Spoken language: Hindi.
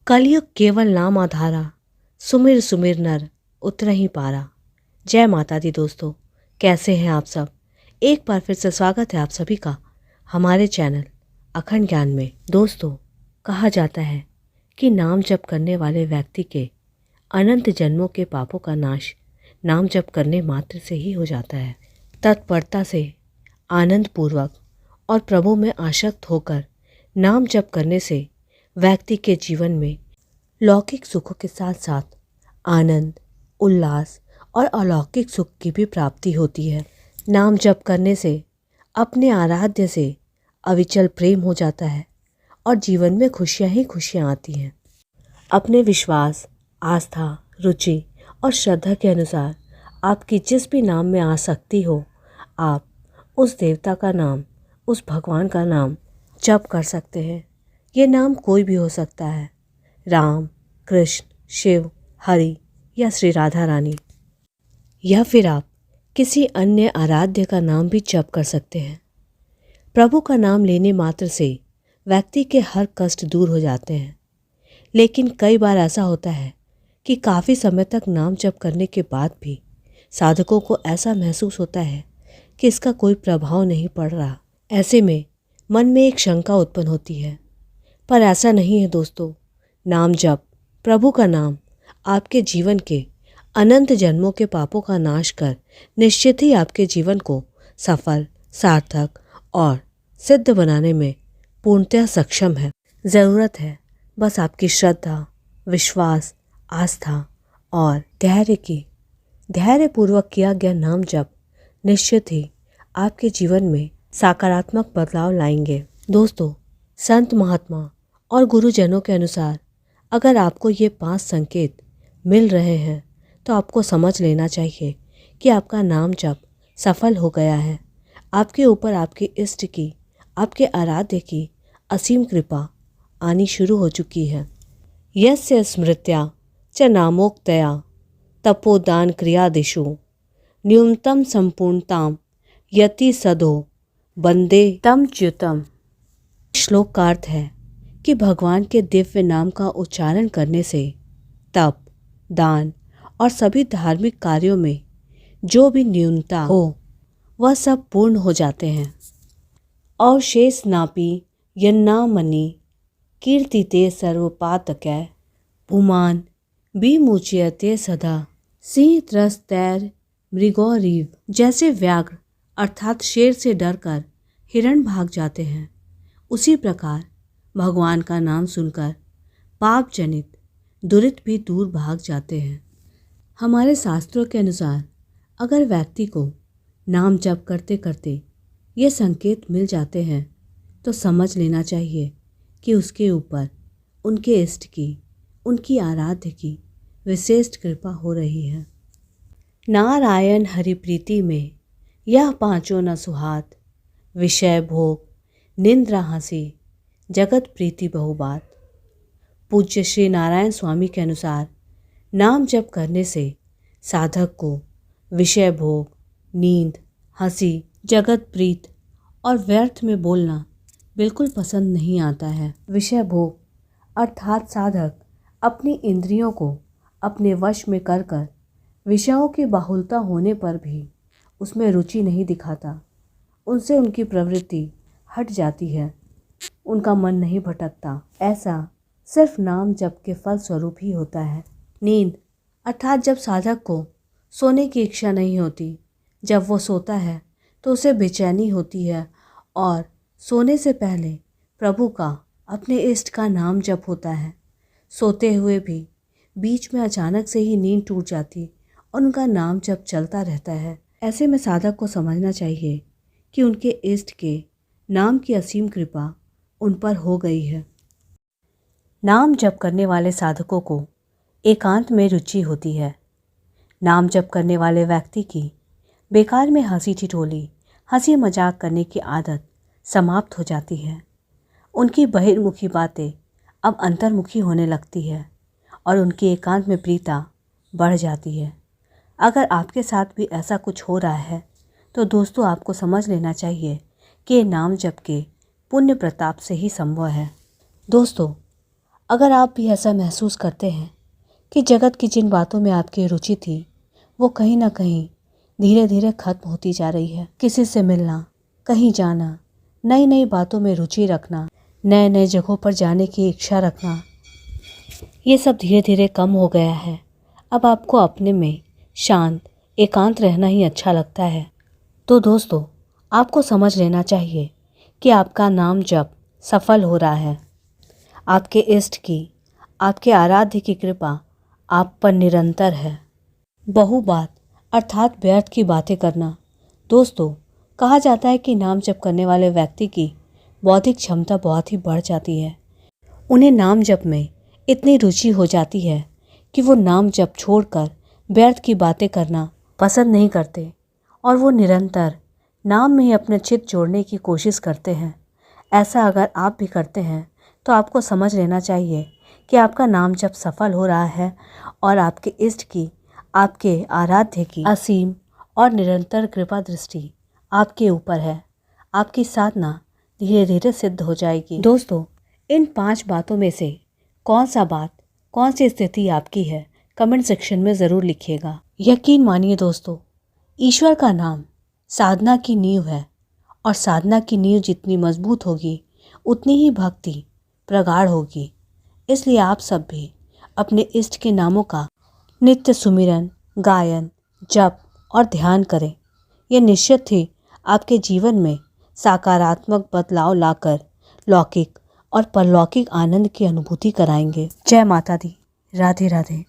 कलयुग केवल नाम आधारा, सुमिर सुमिर नर उतरहि पारा। जय माता दी दोस्तों, कैसे हैं आप सब। एक बार फिर से स्वागत है आप सभी का हमारे चैनल अखंड ज्ञान में। दोस्तों, कहा जाता है कि नाम जप करने वाले व्यक्ति के अनंत जन्मों के पापों का नाश नाम जप करने मात्र से ही हो जाता है। तत्परता से, आनंद पूर्वक और प्रभु में आसक्त होकर नाम जप करने से व्यक्ति के जीवन में लौकिक सुखों के साथ साथ आनंद, उल्लास और अलौकिक सुख की भी प्राप्ति होती है। नाम जप करने से अपने आराध्य से अविचल प्रेम हो जाता है और जीवन में खुशियां ही खुशियां आती हैं। अपने विश्वास, आस्था, रुचि और श्रद्धा के अनुसार आपकी जिस भी नाम में आसक्ति हो, आप उस देवता का नाम, उस भगवान का नाम जप कर सकते हैं। ये नाम कोई भी हो सकता है, राम, कृष्ण, शिव, हरि या श्री राधा रानी, या फिर आप किसी अन्य आराध्य का नाम भी जप कर सकते हैं। प्रभु का नाम लेने मात्र से व्यक्ति के हर कष्ट दूर हो जाते हैं। लेकिन कई बार ऐसा होता है कि काफ़ी समय तक नाम जप करने के बाद भी साधकों को ऐसा महसूस होता है कि इसका कोई प्रभाव नहीं पड़ रहा। ऐसे में मन में एक शंका उत्पन्न होती है, पर ऐसा नहीं है दोस्तों। नाम जप, प्रभु का नाम आपके जीवन के अनंत जन्मों के पापों का नाश कर निश्चित ही आपके जीवन को सफल, सार्थक और सिद्ध बनाने में पूर्णतः सक्षम है। ज़रूरत है बस आपकी श्रद्धा, विश्वास, आस्था और धैर्य की। धैर्यपूर्वक किया गया नाम जप निश्चित ही आपके जीवन में सकारात्मक बदलाव लाएंगे। दोस्तों, संत महात्मा और गुरुजनों के अनुसार अगर आपको ये 5 संकेत मिल रहे हैं तो आपको समझ लेना चाहिए कि आपका नाम जप सफल हो गया है। आपके ऊपर आपके इष्ट की, आपके आराध्य की असीम कृपा आनी शुरू हो चुकी है। यस्य स्मृत्या च नामोक्तया तपोदान क्रियादिषु न्यूनतम संपूर्णताम यति सदो वंदे तम च्युतम। श्लोक का अर्थ है कि भगवान के दिव्य नाम का उच्चारण करने से तप, दान और सभी धार्मिक कार्यों में जो भी न्यूनता हो वह सब पूर्ण हो जाते हैं। और शेष नापी यन्नामनि कीर्तिते सर्वपातकै पुमान विमुच्यते सदा सिंह त्रस्तैर मृगौरीव। जैसे व्याघ्र अर्थात शेर से डरकर हिरण भाग जाते हैं, उसी प्रकार भगवान का नाम सुनकर पाप जनित दुरित भी दूर भाग जाते हैं। हमारे शास्त्रों के अनुसार अगर व्यक्ति को नाम जप करते करते ये संकेत मिल जाते हैं तो समझ लेना चाहिए कि उसके ऊपर उनके इष्ट की, उनकी आराध्य की विशेष कृपा हो रही है। नारायण हरि प्रीति में यह पांचों न सुहात, विषय भोग निंद्रा हंसी जगत प्रीति बहुबात। पूज्य श्री नारायण स्वामी के अनुसार नाम जप करने से साधक को विषय भोग, नींद, हंसी, जगत प्रीत और व्यर्थ में बोलना बिल्कुल पसंद नहीं आता है। विषय भोग अर्थात साधक अपनी इंद्रियों को अपने वश में कर कर विषयों की बाहुलता होने पर भी उसमें रुचि नहीं दिखाता। उनसे उनकी प्रवृत्ति हट जाती है, उनका मन नहीं भटकता। ऐसा सिर्फ नाम जप के फल स्वरूप ही होता है। नींद अर्थात जब साधक को सोने की इच्छा नहीं होती, जब वो सोता है तो उसे बेचैनी होती है और सोने से पहले प्रभु का, अपने इष्ट का नाम जप होता है। सोते हुए भी बीच में अचानक से ही नींद टूट जाती और उनका नाम जप चलता रहता है। ऐसे में साधक को समझना चाहिए कि उनके इष्ट के नाम की असीम कृपा उन पर हो गई है। नाम जप करने वाले साधकों को एकांत में रुचि होती है। नाम जप करने वाले व्यक्ति की बेकार में हंसी ठिठोली, हंसी मजाक करने की आदत समाप्त हो जाती है। उनकी बहिर्मुखी बातें अब अंतर्मुखी होने लगती है और उनकी एकांत में प्रीता बढ़ जाती है। अगर आपके साथ भी ऐसा कुछ हो रहा है तो दोस्तों, आपको समझ लेना चाहिए कि नाम जप के पुण्य प्रताप से ही संभव है। दोस्तों, अगर आप भी ऐसा महसूस करते हैं कि जगत की जिन बातों में आपकी रुचि थी वो कहीं ना कहीं धीरे धीरे खत्म होती जा रही है, किसी से मिलना, कहीं जाना, नई नई बातों में रुचि रखना, नए नए जगहों पर जाने की इच्छा रखना, ये सब धीरे धीरे कम हो गया है। अब आपको अपने में शांत एकांत रहना ही अच्छा लगता है। तो दोस्तों, आपको समझ लेना चाहिए कि आपका नाम जप सफल हो रहा है। आपके इष्ट की, आपके आराध्य की कृपा आप पर निरंतर है। बहुबात अर्थात व्यर्थ की बातें करना। दोस्तों, कहा जाता है कि नाम जप करने वाले व्यक्ति की बौद्धिक क्षमता बहुत ही बढ़ जाती है। उन्हें नाम जप में इतनी रुचि हो जाती है कि वो नाम जप छोड़कर व्यर्थ की बातें करना पसंद नहीं करते और वो निरंतर नाम में ही अपने चित्त जोड़ने की कोशिश करते हैं। ऐसा अगर आप भी करते हैं तो आपको समझ लेना चाहिए कि आपका नाम जप सफल हो रहा है और आपके इष्ट की, आपके आराध्य की असीम और निरंतर कृपा दृष्टि आपके ऊपर है। आपकी साधना धीरे धीरे सिद्ध हो जाएगी। दोस्तों, इन 5 बातों में से कौन सा बात, कौन सी स्थिति आपकी है, कमेंट सेक्शन में ज़रूर लिखिएगा। यकीन मानिए दोस्तों, ईश्वर का नाम साधना की नींव है और साधना की नींव जितनी मजबूत होगी उतनी ही भक्ति प्रगाढ़ होगी। इसलिए आप सब भी अपने इष्ट के नामों का नित्य सुमिरन, गायन, जप और ध्यान करें। यह निश्चित ही आपके जीवन में सकारात्मक बदलाव लाकर लौकिक और परलौकिक आनंद की अनुभूति कराएंगे। जय माता दी। राधे राधे।